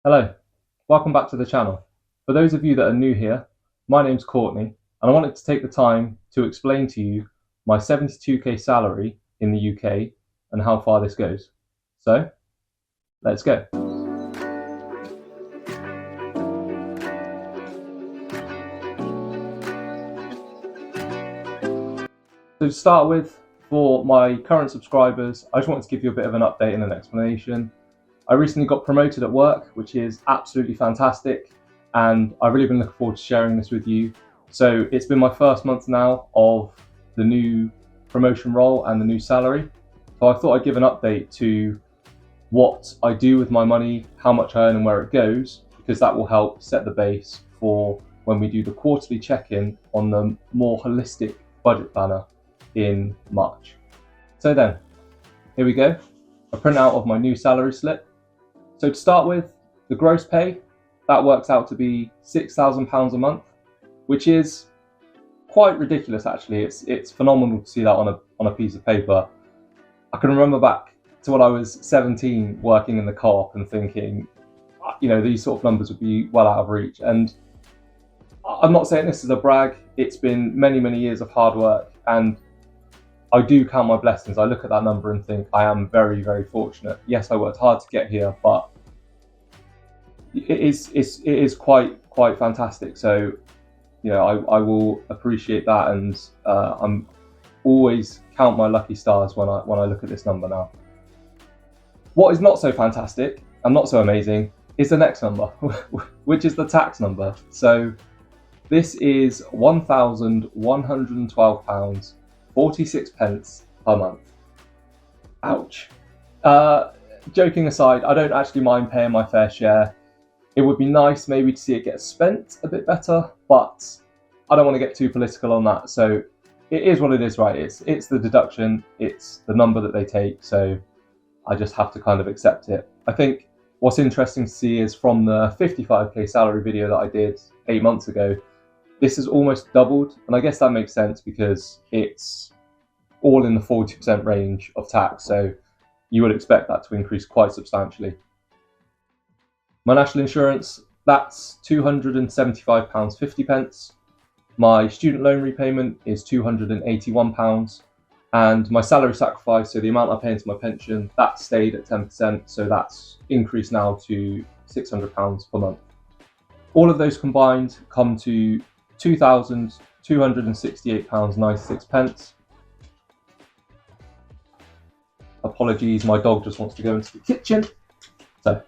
Hello, welcome back to the channel. For those of you that are new here, my name's Courtney, and I wanted to take the time to explain to you my 72k salary in the UK and how far this goes. So, let's go. So to start with, for my current subscribers, I just wanted to give you a bit of an update and an explanation. I recently got promoted at work, which is absolutely fantastic, and I've really been looking forward to sharing this with you. So it's been my first month now of the new promotion role and the new salary. So I thought I'd give an update to what I do with my money, how much I earn and where it goes, because that will help set the base for when we do the quarterly check-in on the more holistic budget planner in March. So then, here we go. A printout of my new salary slip. So to start with, the gross pay, that works out to be £6,000 a month, which is quite ridiculous actually. It's phenomenal to see that on a piece of paper. I can remember back to when I was 17 working in the co-op and thinking, these sort of numbers would be well out of reach. And I'm not saying this as a brag, it's been many, many years of hard work, and I do count my blessings. I look at that number and think I am very, very fortunate. Yes, I worked hard to get here, but it is quite fantastic. So, I will appreciate that, and I'm always count my lucky stars when I look at this number now. What is not so fantastic and not so amazing is the next number, which is the tax number. So this is £1,112.46 per month. Ouch. Joking aside, I don't actually mind paying my fair share. It would be nice maybe to see it get spent a bit better, but I don't want to get too political on that. So it is what it is, right? It's the deduction, it's the number that they take, so I just have to kind of accept it. I think what's interesting to see is from the 55k salary video that I did 8 months ago, this has almost doubled, and I guess that makes sense because it's all in the 40% range of tax, so you would expect that to increase quite substantially. My national insurance, that's £275.50. My student loan repayment is £281, and my salary sacrifice, so the amount I pay into my pension, that stayed at 10%, so that's increased now to £600 per month. All of those combined come to £2,268.96. Apologies, my dog just wants to go into the kitchen, so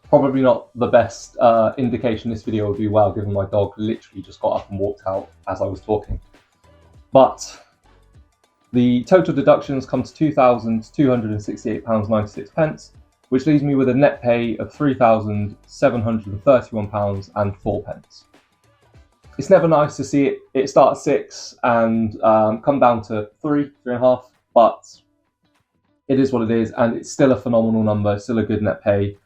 probably not the best indication this video will do well, given my dog literally just got up and walked out as I was talking. But the total deductions come to £2,268.96, which leaves me with a net pay of £3,731.04. It's never nice to see it start at 6 and come down to 3.5, but it is what it is, and it's still a phenomenal number. It's still a good net pay.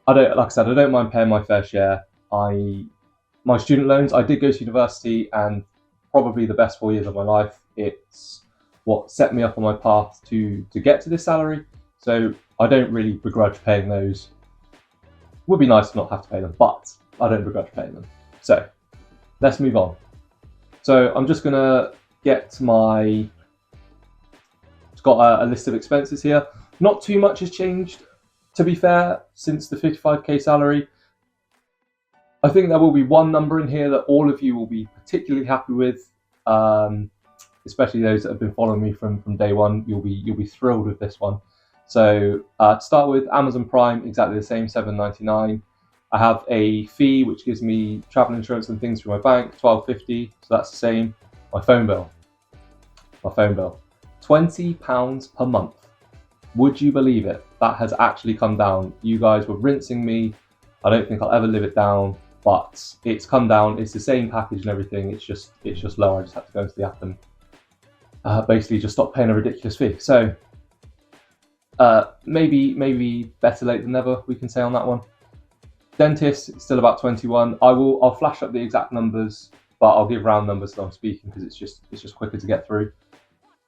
Like I said, I don't mind paying my fair share. My student loans, I did go to university, and probably the best 4 years of my life. It's what set me up on my path to get to this salary. So I don't really begrudge paying those. Would be nice to not have to pay them, but I don't begrudge paying them. So let's move on. So I'm just gonna get it's got a list of expenses here. Not too much has changed, to be fair, since the 55k salary. I think there will be one number in here that all of you will be particularly happy with, especially those that have been following me from day one. You'll be thrilled with this one. So to start with, Amazon Prime, exactly the same, £7.99. I have a fee which gives me travel insurance and things through my bank, £12.50, so that's the same. My phone bill, £20 per month. Would you believe it? That has actually come down. You guys were rinsing me. I don't think I'll ever live it down, but it's come down. It's the same package and everything. It's just lower. I just had to go into the app and basically just stop paying a ridiculous fee. So maybe better late than never, we can say on that one. Dentist, still about 21. I'll flash up the exact numbers, but I'll give round numbers that I'm speaking because it's just quicker to get through.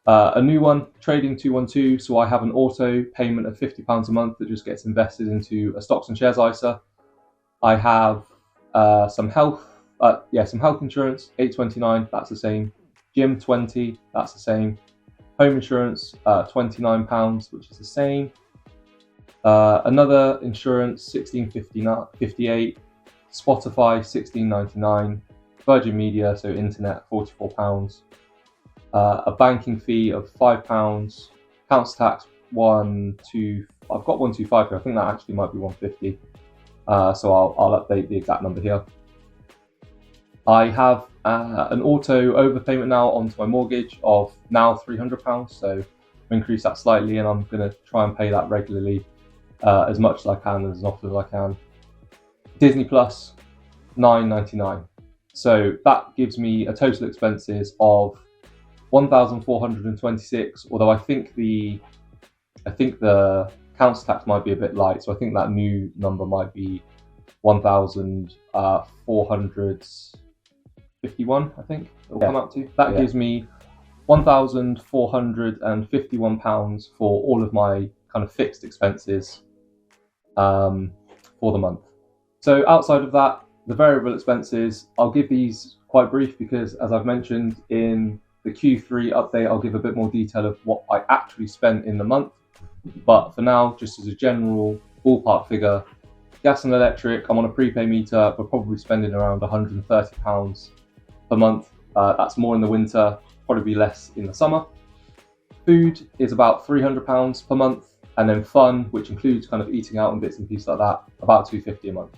A new one, Trading 212. So I have an auto payment of £50 a month that just gets invested into a stocks and shares ISA. I have some health insurance, 829, that's the same. Gym 20, that's the same. Home insurance, £29, which is the same. Another insurance, 16.58. Spotify, 16.99. Virgin Media, so internet, £44. A banking fee of £5. Council tax, I've got 125 here. I think that actually might be 150. So I'll update the exact number here. I have an auto overpayment now onto my mortgage of now £300. So I've increased that slightly, and I'm going to try and pay that regularly, as much as I can, as often as I can. Disney Plus, £9.99. So that gives me a total expenses of 1,426. Although I think the council tax might be a bit light, so I think that new number might be 1,451. I think it'll come up to. That gives me £1,451 for all of my kind of fixed expenses for the month. So outside of that, the variable expenses, I'll give these quite brief because, as I've mentioned in the Q3 update, I'll give a bit more detail of what I actually spent in the month. But for now, just as a general ballpark figure, gas and electric, I'm on a prepay meter, we're probably spending around £130 per month. That's more in the winter, probably less in the summer. Food is about £300 per month, and then fun, which includes kind of eating out and bits and pieces like that, about £250 a month.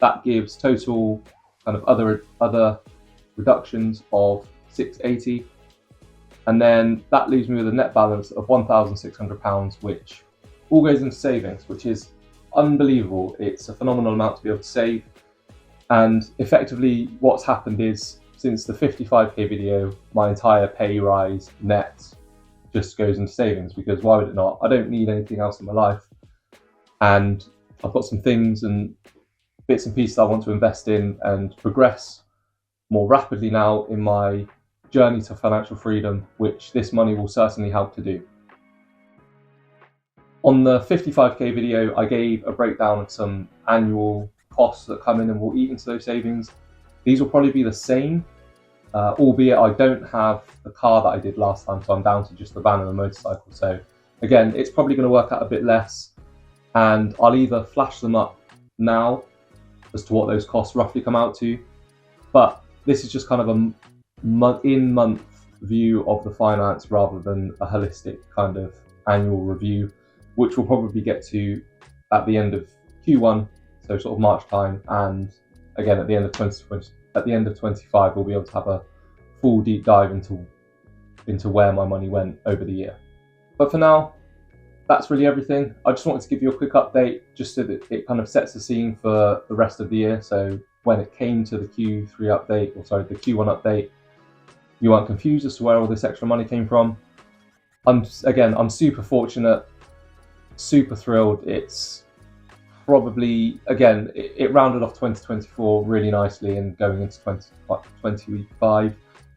That gives total kind of other reductions of £680. And then that leaves me with a net balance of £1,600, which all goes into savings, which is unbelievable. It's a phenomenal amount to be able to save. And effectively what's happened is, since the 55k video, my entire pay rise net just goes into savings, because why would it not? I don't need anything else in my life. And I've got some things and bits and pieces I want to invest in and progress more rapidly now in my journey to financial freedom, which this money will certainly help to do. On the 55k video, I gave a breakdown of some annual costs that come in and will eat into those savings. These will probably be the same, albeit I don't have the car that I did last time, so I'm down to just the van and the motorcycle. So again, it's probably going to work out a bit less, and I'll either flash them up now as to what those costs roughly come out to, but this is just kind of a in-month view of the finance rather than a holistic kind of annual review, which we'll probably get to at the end of Q1, so sort of March time, and again at the end of 2020, at the end of 25, we'll be able to have a full deep dive into where my money went over the year. But for now, that's really everything. I just wanted to give you a quick update just so that it kind of sets the scene for the rest of the year. So when it came to the Q1 update, you weren't confused as to where all this extra money came from. I'm super fortunate, super thrilled. It's probably, again, it rounded off 2024 really nicely, and going into 2025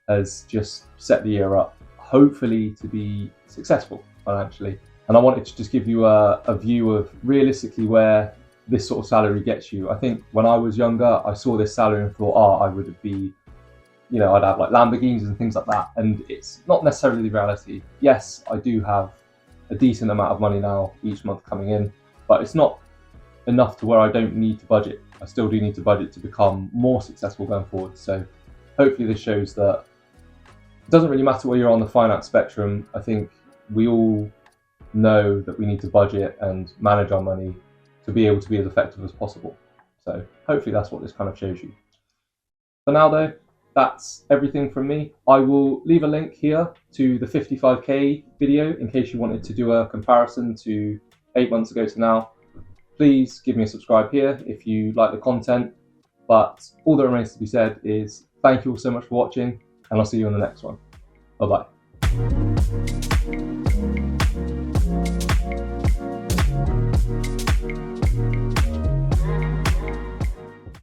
has just set the year up, hopefully to be successful financially. And I wanted to just give you a view of realistically where this sort of salary gets you. I think when I was younger, I saw this salary and thought, I would be, I'd have like Lamborghinis and things like that. And it's not necessarily the reality. Yes, I do have a decent amount of money now each month coming in, but it's not enough to where I don't need to budget. I still do need to budget to become more successful going forward. So hopefully this shows that it doesn't really matter where you're on the finance spectrum. I think we all know that we need to budget and manage our money to be able to be as effective as possible. So hopefully that's what this kind of shows you. For now though, that's everything from me. I will leave a link here to the 55k video in case you wanted to do a comparison to 8 months ago to now. Please give me a subscribe here if you like the content. But all that remains to be said is thank you all so much for watching, and I'll see you in the next one. Bye-bye.